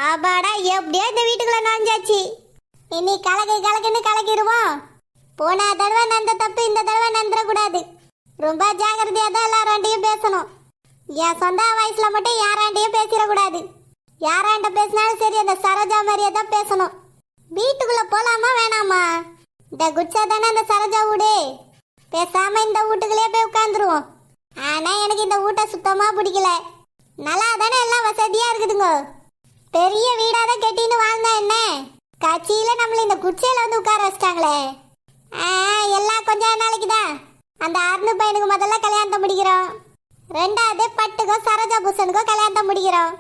ஆபாடா எப்படியோ இந்த வீட்டுக்குள்ள நுழைஞ்சாச்சு. இனி கலக்குன்னு கலக்கிடுவோம். போன தடவை நந்த தப்பு இந்த தடவை நந்துடக்கூடாது. ரொம்ப ஜாகிரதையா தான் எல்லாராண்டையும் பேசணும். என் சொந்த வயசுல மட்டும் யாராண்டையும் பேசிடக்கூடாது. யாராண்ட பேசினாலும் சரி அந்த சரோஜா மாதிரியே தான் பேசணும். வீட்டுக்குள்ள போலாமா வேணாமா? இந்த குட்சா தானே அந்த சரோஜா வீடு. பேசாம இந்த வீட்டுக்குள்ளேயே போய் உட்காந்துருவோம். ஆனா எனக்கு இந்த வீட்டை சுத்தமா பிடிக்கல. நல்லா தானே எல்லாம் வசதியா இருக்குதுங்க. பெரிய வீடாதான் கட்டின்னு வாழ்ந்தா என்ன, கட்சியில நம்மள இந்த குச்சையில வந்து உட்கார வச்சிட்டாங்களே. எல்லாம் கொஞ்ச நாளைக்கு தான். அந்த அருணு பையனுக்கு முதல்ல கல்யாணத்தை முடிக்கிறோம். ரெண்டாவது பட்டுக்கோ சரோஜா பூசனுக்கோ கல்யாணத்தை முடிக்கிறோம்.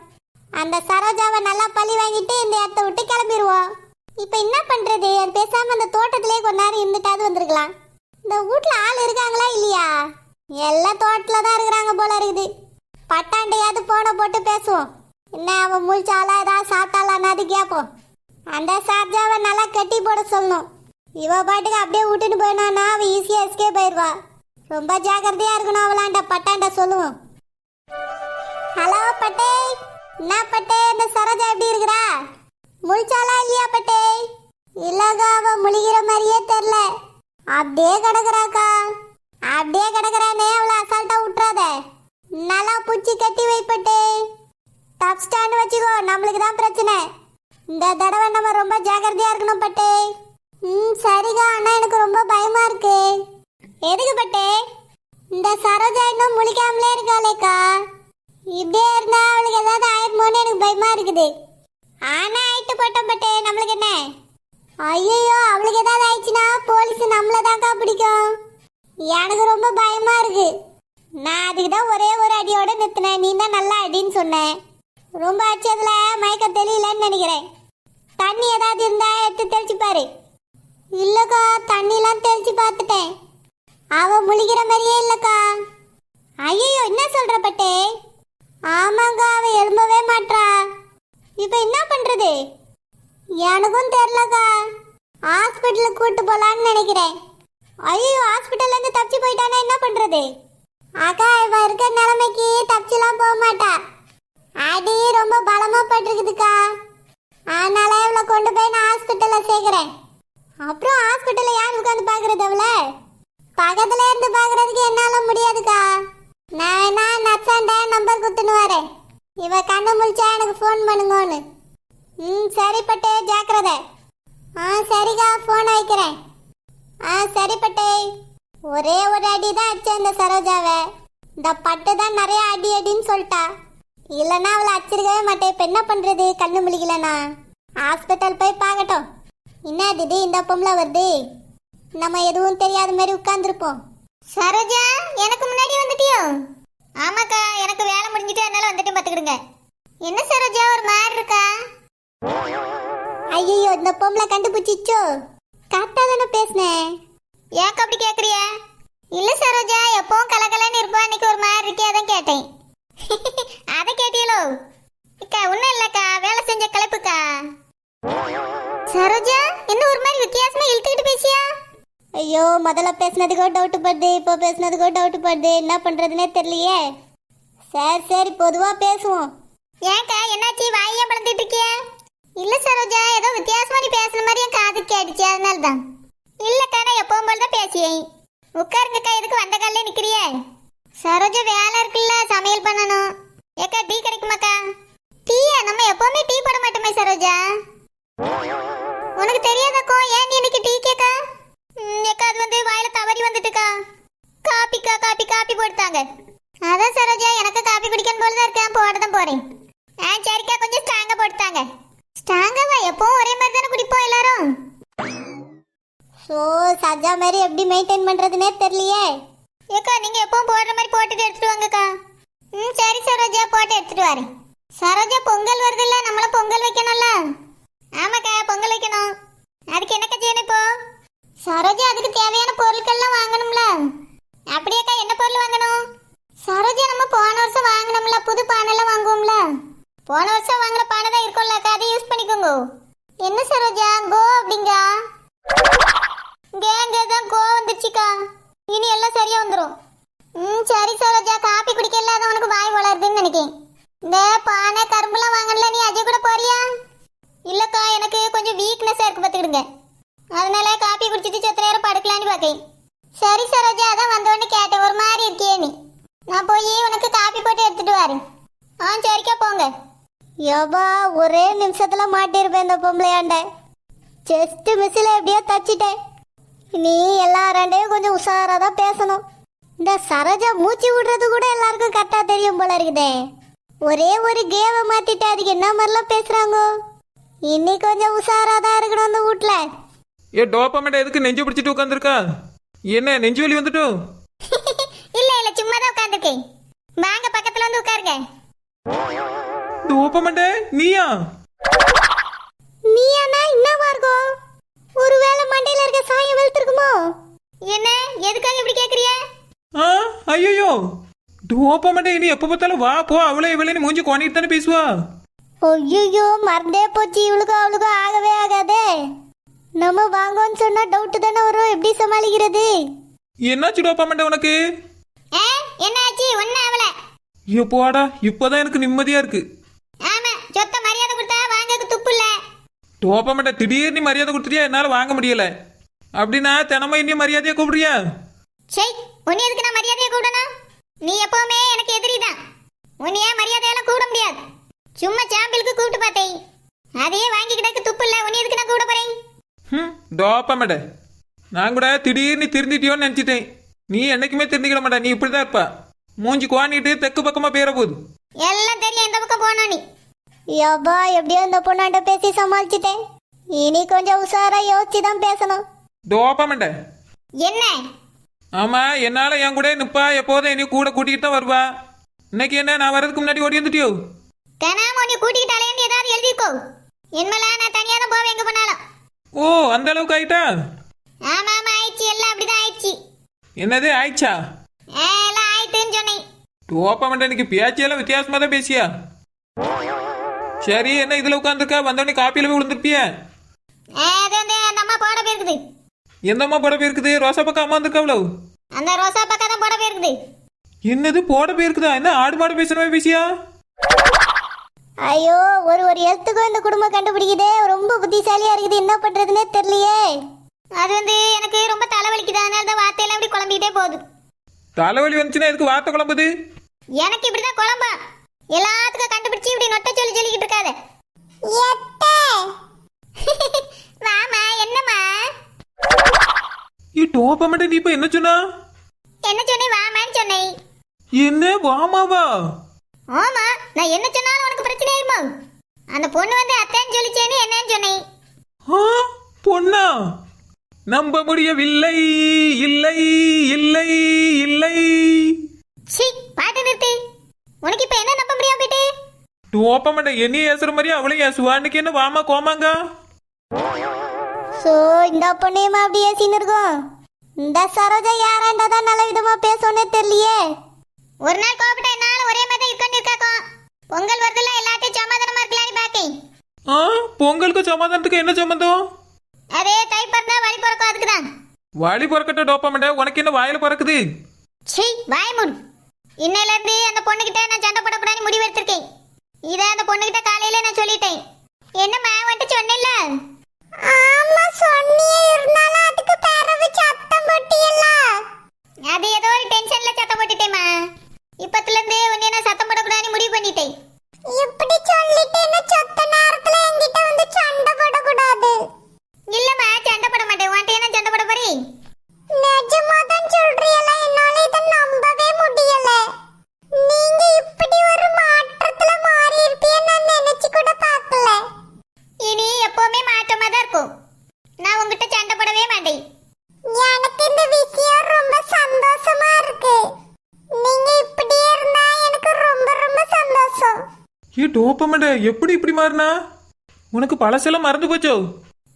அந்த சரோஜாவை நல்லா பழி வாங்கிட்டு இந்த இடத்த விட்டு கிளம்பிடுவோம். இப்ப என்ன பண்றது? பேசாம அந்த தோட்டத்திலேயே கொஞ்ச நேரம் இருந்துட்டாவது வந்திருக்கலாம். இந்த வீட்டுல ஆள் இருக்காங்களா இல்லையா? எல்லாம் தோட்டத்துல தான் இருக்கிறாங்க போல இருக்குது. பட்டாண்டையாவது போன போட்டு பேசுவோம். என்ன அவன் முழிச்சாலா ஏதாவது சாப்பிட்டாலான்னு கேட்போம். அந்த சார்ஜாவை நல்லா கட்டி போட சொல்லணும். இவ பாட்டுக்கு அப்படியே விட்டுட்டு போயினான்னா அவன் ஈஸியா எஸ்கேப் போயிடுவா. ரொம்ப ஜாக்கிரதையா இருக்கணும் அவளாண்ட பட்டாண்ட சொல்லுவோம். ஹலோ பட்டே, என்ன பட்டே இந்த சரோஜா எப்படி இருக்கிறா? முழிச்சாலா இல்லையா பட்டே? இல்லக்கா அவ முழிகிற மாதிரியே தெரியல. அப்படியே கிடக்குறாக்கா. அப்படியே கிடக்குறானே அவளை அசால்ட்டா விட்டுறாத. நல்லா பூச்சி கட்டி வைப்பட்டே. டாப் ஸ்டாண்ட் வச்சுக்கோ, நம்மளுக்கு தான் பிரச்சனை. இந்த தடவை நம்ம ரொம்ப ஜாக்கிரதையா இருக்கணும் பட்டே. சரிக்கா. ஆனா எனக்கு ரொம்ப பயமா இருக்கு. எதுக்கு பட்டே? இந்த சரோஜா இன்னும் முழிக்காமலே இருக்காளேக்கா. இப்படியே இருந்தா அவளுக்கு ஏதாவது ஆயிடுமோன்னு எனக்கு பயமா இருக்குது. ஆனா ஆயிட்டு போட்டோம் பட்டே, நம்மளுக்கு என்ன? ஐயோ அவளுக்கு ஏதாவது ஆயிடுச்சுன்னா போலீஸ் நம்மள தான்க்கா பிடிக்கும். எனக்கு ரொம்ப பயமா இருக்கு. நான் அதுக்கு தான் ஒரே ஒரு அடியோட நிறுத்தினேன். நீ தான் நல்லா அடின்னு சொன்னேன். ரொம்ப அடிச்சதுல மயக்க தெரியலன்னு நினைக்கிறேன். தண்ணி ஏதாவது இருந்தா எடுத்து தெளிச்சு பாரு. இல்லக்கா தண்ணிலாம் தெளிச்சு பார்த்துட்டேன். அவ முழிக்கிற மாதிரியே இல்லக்கா. ஐயோ என்ன சொல்ற பட்டே? ஆமாங்க அவ எழும்பவே மாட்றா. இப்ப என்ன பண்றது? எனக்கும் தெரியலக்கா. ஹாஸ்பிட்டலுக்கு கூட்டு போலான்னு நினைக்கிறேன். ஐயோ ஹாஸ்பிட்டல்ல இருந்து தப்பிச்சு போயிட்டானா என்ன பண்றது? அக்கா இவ இருக்க நிலைமைக்கு தப்பிச்சுலாம் போக மாட்டா. அடி ரொம்ப பலமா பட்டிருக்குதுக்கா. அதனால இவளை கொண்டு போய் நான் ஹாஸ்பிட்டல்ல சேர்க்கிறேன். அப்புறம் ஹாஸ்பிட்டல்ல யார் உட்காந்து பாக்குறது? அவளை பக்கத்துல இருந்து பாக்குறதுக்கு என்னால முடியாதுக்கா. நான் வேணா நர்ஸாண்ட நம்பர் குத்துன்னு வரேன். இவ கண்ணு முழிச்சா எனக்கு ஃபோன் பண்ணுங்கன்னு. சரி பட்டே ஜாக்கிரதை. சரிக்கா ஃபோன் வைக்கிறேன். சரி பட்டே. ஒரே ஒரு அடி தான் அடிச்சேன் இந்த சரோஜாவை. இந்த பட்டு தான் நிறைய அடி அடின்னு சொல்லிட்டா. இல்லைன்னா அவளை அடிச்சிருக்கவே மாட்டேன். இப்போ என்ன பண்றது? கண்ணு முழிக்கலண்ணா ஹாஸ்பிட்டல் போய் பார்க்கட்டும். என்ன திடி இந்த பொம்பளை வருது? நம்ம எதுவும் தெரியாத மாதிரி உட்கார்ந்துருப்போம். சரோஜா எனக்கு முன்னாடி வந்துட்டியோ? ஆமாக்கா எனக்கு வேலை முடிஞ்சிட்டு அதனால வந்துட்டு பார்த்துக்கிடுங்க. என்ன சரோஜா ஒரு மாதிரி இருக்கா? ஐயோ இந்த பொம்பளை கண்டுபிடிச்சிச்சோ. கரெக்டா தானே பேசினேன். ஏன் அப்படி கேட்குறிய? இல்லை சரோஜா எப்பவும் கலகலன்னு இருப்பா. இன்னைக்கு ஒரு மாதிரி இருக்கே அதான் கேட்டேன். அதை கேட்டியலோ? அக்கா ஒன்றும் இல்லைக்கா வேலை செஞ்ச கலப்புக்கா. சரோஜா என்ன ஒரு மாதிரி வித்தியாசமா இழுத்துக்கிட்டு பேசியா? ஐயோ முதல்ல பேசினதுக்கோ டவுட் படுது, இப்போ பேசினதுக்கோ டவுட் படுது. என்ன பண்றதுன்னே தெரியலையே. சரி பொதுவா பேசுவோம். ஏன்க்கா என்னாச்சு? வாயே பழந்துட்டு இருக்கிய? இல்ல சரோஜா ஏதோ வித்தியாசமா நீ பேசுன மாதிரி என் காது கேட்டுச்சு அதனால தான். இல்லக்கா நான் எப்பவும் போல தான் பேசியேன். உட்காருங்கக்கா. எதுக்கு வந்த காலிலே நிக்கிறியே? சரோஜா வேலை இருக்குல்ல சமையல் பண்ணணும். ஏக்கா டீ கிடைக்குமாக்கா? டீயா? நம்ம எப்பவுமே டீ போட மாட்டோமே சரோஜா. உனக்கு தெரியாதக்கோ ஏன் நீ எனக்கு டீ கேக்கா? ஏக்கா அது வந்து வாயில தவறி வந்துட்டுக்கா. காப்பிக்கா காப்பி போட்டாங்க. அதான் சரோஜா எனக்கு காப்பி குடிக்கணும் போல தான் இருக்கேன். போட தான் போறேன். சரிக்கா கொஞ்சம் ஸ்ட்ராங்கா போட்டாங்க. ஸ்ட்ராங்காவா? எப்பவும் ஒரே மாதிரி தானே குடிப்போம் எல்லாரும். சஜா மாதிரி எப்படி மெயின்டைன் பண்றதுன்னே தெரியலையே. ஏக்கா நீங்க எப்பவும் போடுற மாதிரி போட்டுட்டு எடுத்துட்டு வாங்கக்கா. சரி சரோஜா போட்டு எடுத்துட்டு வரேன். சரோஜா பொங்கல் வருது இல்ல, நம்மளும் பொங்கல் வைக்கணும்ல? ஆமாக்கா பொங்கல் வைக்கணும். அதுக்கு என்னக்கா செய்யணும் இப்போ? சரோஜா அதுக்கு தேவையான பொருட்கள்லாம் வாங்கணும்ல? அப்படியேக்கா என்ன பொருள் வாங்கணும்? சரோஜா நம்ம போன வருஷம் வாங்கினோம்ல புது பானைலாம் வாங்குவோம்ல? போன வருஷம் வாங்கின பானை தான் இருக்கும்லக்கா, அதை யூஸ் பண்ணிக்கோங்க. என்ன சரோஜா கோ அப்படிங்க? தான் கோ வந்துச்சுக்கா. இனி எல்லாம் சரியா வந்துடும். சரி சரோஜா காப்பி குடிக்க இல்லாத உனக்கு வாய் வளருதுன்னு நினைக்கிறேன். இந்த பானை கரும்புலாம் வாங்கல, நீ அஜய் கூட போறியா? பார்த்துக்கிடுங்க. அதனால காப்பி குடிச்சிட்டு சொத்த நேரம் படுக்கலான்னு பார்க்கேன். சரி சரோஜா, அதான் வந்தோடனே கேட்டேன், ஒரு மாதிரி இருக்கியே நீ. நான் போய் உனக்கு காப்பி போட்டு எடுத்துட்டு வரேன். சரிக்கா போங்க. யோபா, ஒரே நிமிஷத்துல மாட்டிருப்பேன் இந்த பொம்பளையாண்ட. ஜஸ்ட் மிஸ்ஸில் எப்படியோ தச்சிட்டேன். நீ எல்லாராண்டையும் கொஞ்சம் உஷாராக தான் பேசணும். இந்த சரோஜா மூச்சு விடுறது கூட எல்லாருக்கும் கரெக்டாக தெரியும் போல இருக்குதே. ஒரே ஒரு கேவை மாத்திட்டு அதுக்கு என்ன மாதிரிலாம் பேசுறாங்க. இன்னைக்கு கொஞ்சம் உஷாராக தான் இருக்கணும் அந்த வீட்டில். ஏ டோப்பமேட்டா எதுக்கு நெஞ்சு பிடிச்சிட்டு உட்காந்துருக்கா? என்ன நெஞ்சு வலி வந்துட்டும்? இல்ல இல்ல, சும்மா தான் உட்காந்துருக்கேன். வாங்க பக்கத்துல வந்து உட்காருங்க. டோப்பமேட்டா நீயா? நீயானா என்னவா இருக்கும்? ஒருவேளை மண்டையில இருக்க சாயம் வெளுத்திருக்குமோ? என்ன எதுக்காக இப்படி கேக்குறிய? ஐயோ டோப்பமேட்டா இனி எப்ப பார்த்தாலும் வா போ அவளே இவளேன்னு மூஞ்சி கோணிட்டு தானே பேசுவா. ஐயோ, மறந்தே போச்சு. இவளுக்கும் அவளுக்கும் ஆகவே ஆகாதே. நம்ம வாங்கன்னு சொன்னா டவுட் தானே வரும். எப்படி சமாளிக்கிறது? என்னாச்சு டோப்பமேட்டா உனக்கு? என்னாச்சு? ஒன்னும் ஆவல. எப்போடா இப்பதான் எனக்கு நிம்மதியா இருக்கு. ஆமா, சொத்த மரியாதை கொடுத்தா வாங்கக்கு துப்பு இல்ல. டோப்பமேட்டா திடீர்னு மரியாதை கொடுத்துட்டியா? என்னால வாங்க முடியல. அப்படின்னா தினமும் இன்னும் மரியாதையா கூப்பிடுறியா? சரி, உன்னை எதுக்கு நான் மரியாதையை கூடணும்? நீ எப்பவுமே எனக்கு எதிரிதான். உன்னையே மரியாதையெல்லாம் கூட முடியாது. சும்மா சாம்பிளுக்கு கூப்பிட்டு பார்த்தேன், அதையே வாங்கி கிடக்கு துப்பு இல்ல. உன்னை எதுக்கு நான் கூட போறேன்? டோப்பமேட்டா நான் கூட திடீர்னு திருந்திட்டியோன்னு நினைச்சிட்டேன். நீ என்னைக்குமே திருந்திக்கிட மாட்டா. நீ இப்படிதான் இருப்பா. மூஞ்சி குவானிட்டு தெற்கு பக்கமா பேர போகுது. எல்லாம் தெரியும் இந்த பக்கம் போனா நீ. யோபா, எப்படியோ இந்த பொண்ணாண்ட பேசி சமாளிச்சிட்டேன். இனி கொஞ்சம் உஷாரா யோசிச்சு தான் பேசணும். டோப்பமேட்டா என்ன? ஆமா, என்னால என் கூட நிப்பா. எப்போதும் என்னையும் கூட கூட்டிகிட்டு தான் வருவா. இன்னைக்கு என்ன நான் வர்றதுக்கு முன்னாடி ஓடி வந்துட்டியோ? கனாம உன்னை கூட்டிக்கிட்டாலேன்னு ஏதாவது எழுதிக்கோ. என்மேல நான் தனியா தான் போவேன் எங்க போனாலும். ஓ, அந்த அளவுக்கு ஆயிட்டா? ஆமா ஆமா, ஆயிடுச்சு. எல்லாம் அப்படிதான் ஆயிடுச்சு. என்னது ஆயிடுச்சா? எல்லாம் ஆயிட்டுன்னு சொன்னேன். டோப்பமேட்டா இன்னைக்கு பேச்சியெல்லாம் வித்தியாசமா தான் பேசியா? சரி, என்ன இதுல உட்காந்துருக்கா? வந்தோடனே காப்பியில போய் விழுந்துருப்பிய? அது வந்து அந்த அம்மா போட போயிருக்குது. எந்த அம்மா போட போயிருக்குது? ரோசா பக்கம் அம்மா வந்திருக்கா? அவ்வளவு அந்த ரோசா பக்கம் தான் போட போயிருக்குது. என்னது போட போயிருக்குதா? என்ன ஆடு மாடு பேசுற மாதிரி பேசியா? ஐயோ, ஒரு எழுத்துக்கும் இந்த குடும்பம் கண்டுபிடிக்குதே. ரொம்ப புத்திசாலியா இருக்குது. என்ன பண்றதுன்னே தெரியலையே. அது வந்து எனக்கு ரொம்ப தலைவலிக்குது. அதனால தான் வார்த்தையெல்லாம் இப்படி குழம்பிக்கிட்டே போகுது. தலைவலி வந்துச்சுன்னா எதுக்கு வார்த்தை குழம்புது? எனக்கு இப்படிதான் குழம்பா. எல்லாத்துக்கும் கண்டுபிடிச்சு இப்படி நொட்ட சொல்லிக்கிட்டு இருக்காத. வாமா, என்னம்மா? டோப்பமேட்டா நீ இப்ப என்ன சொன்னா? என்ன சொன்னேன்? வாமான்னு சொன்னேன். என்ன வாமாவா? ஆமா, நான் என்ன சொன்னாலும் உனக்கு பிரச்சனை ஆயிருமா? அந்த பொண்ணு வந்து அத்தைன்னு சொல்லிச்சேன்னு என்னன்னு சொன்னேன். பொண்ணா? நம்ப முடியவில்லை. இல்லை இல்லை இல்லை. சீ, பாட்டு நிறுத்து. உனக்கு இப்ப என்ன நம்ப முடியாம போயிட்டு? டோப்பமேட்டா என்னைய ஏசுற மாதிரி அவளையும் ஏசுவா. அன்னைக்கு என்ன வாமா கோமாங்க? சோ, இந்த பொண்ணையுமா அப்படி ஏசின்னு இருக்கும். இந்த சரோஜா யாராண்டாதான் நல்ல விதமா பேசணும்னே தெரியலையே. ஒரு நாள் கோபப்பட்ட என்னால ஒரே மாதிரி உட்கார்ந்து இருக்காக்கும். பொங்கல் வருதுல, எல்லாத்தையும் சமாதானமா இருக்கலாம்னு பாக்கேன். பொங்கலுக்கு சமாதானத்துக்கு என்ன சம்பந்தம்? அதே தை பிறந்தா வழி பிறக்கும், அதுக்குதான். வழி பிறக்கட்ட டோப்பமேட்டா, உனக்கு என்ன வாயில பிறக்குது? சீ, வாய் மூடு. இன்னையில இருந்து அந்த பொண்ணுகிட்ட நான் சண்டை போடக்கூடாதுன்னு முடிவு எடுத்திருக்கேன். இதை அந்த பொண்ணுகிட்ட காலையில நான் சொல்லிட்டேன். என்னம்மா வந்துட்டு சொன்னேன்ல? ஆமா சொன்னியே, இருந்தாலும் அதுக்கு பிறகு சத்தம் போட்டியல்ல. அது ஏதோ ஒரு டென்ஷன்ல சத்தம் போட்டுட்டேம்மா. இப்பத்துல இருந்து உன்னை நான் சத்தம் போடக்கூடாதுன்னு முடிவு பண்ணிட்டேன். இப்படி சொல்லிட்டேன்னா சொத்த நேரத்துல என்கிட்ட வந்து சண்டை போடக்கூடாது. இல்லம்மா, சண்டை போட மாட்டேன். உன்கிட்ட நான் சண்டை போட போறேன். நிஜமா தான் சொல்றீங்களா? என்னால இதை நம்பவே முடியல. நீங்க இப்படி ஒரு மாற்றத்துல மாறி இருப்பீங்க நான் நினைச்சு கூட பார்க்கல. இனி எப்பவுமே மாற்றமா தான் இருக்கும். நான் உங்ககிட்ட சண்டை போடவே மாட்டேன். எனக்கு இந்த விஷயம் ரொம்ப சந்தோஷமா இருக்கு. நீங்க இப்படியே இருந்தா எனக்கு ரொம்ப ரொம்ப சந்தோஷம். டோப்பமேட்டா எப்படி இப்படி மாறினா? உனக்கு பழசெல்லாம் மறந்து போச்சோ?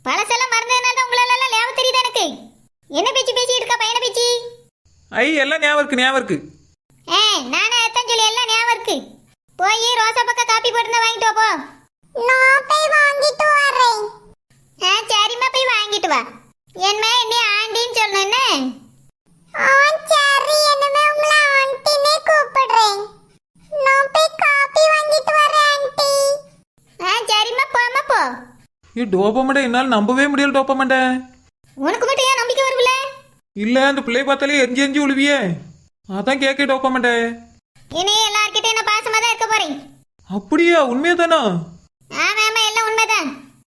பழசெல்லாம் மறந்ததுனால தான் உங்களால எல்லாம் ஞாபகம் தெரியுது எனக்கு. என்ன பேச்சு பேசி இருக்கா பையனை பேச்சு? எல்லாம் ஞாபகம் இருக்கு, ஞாபகம் இருக்கு. நானே அதான் சொல்லி எல்லாம் ஞாபகம் இருக்கு. போய் ரோசா பக்கம் காப்பி போட்டு வாங்கிட்டு வா. போ. நான் போய் வாங்கிட்டு வரேன். சரிம்மா, போய் வாங்கிட்டு வா. என்ன நீ ஆண்டின்னு சொல்லணும் என்ன? சரி, என்னமே உங்களை ஆண்டினே கூப்பிடுறேன். நான் போய் காப்பி வாங்கிட்டு வரேன் ஆண்டி. சரிம்மா, போம்மா போ. ஏ டோப்பமேட என்னால் நம்பவே முடியல டோப்பமேட. உனக்கு மட்டும் ஏன் நம்பிக்கை வரும்ல? இல்ல அந்த பிள்ளைய பார்த்தாலே எரிஞ்சு எரிஞ்சு உழுவியே, அதான் கேட்க டோப்பமேட. இனி எல்லார்கிட்டயும் நான் பாசமா தான் இருக்க போறேன். அப்படியா? உண்மையா தானா?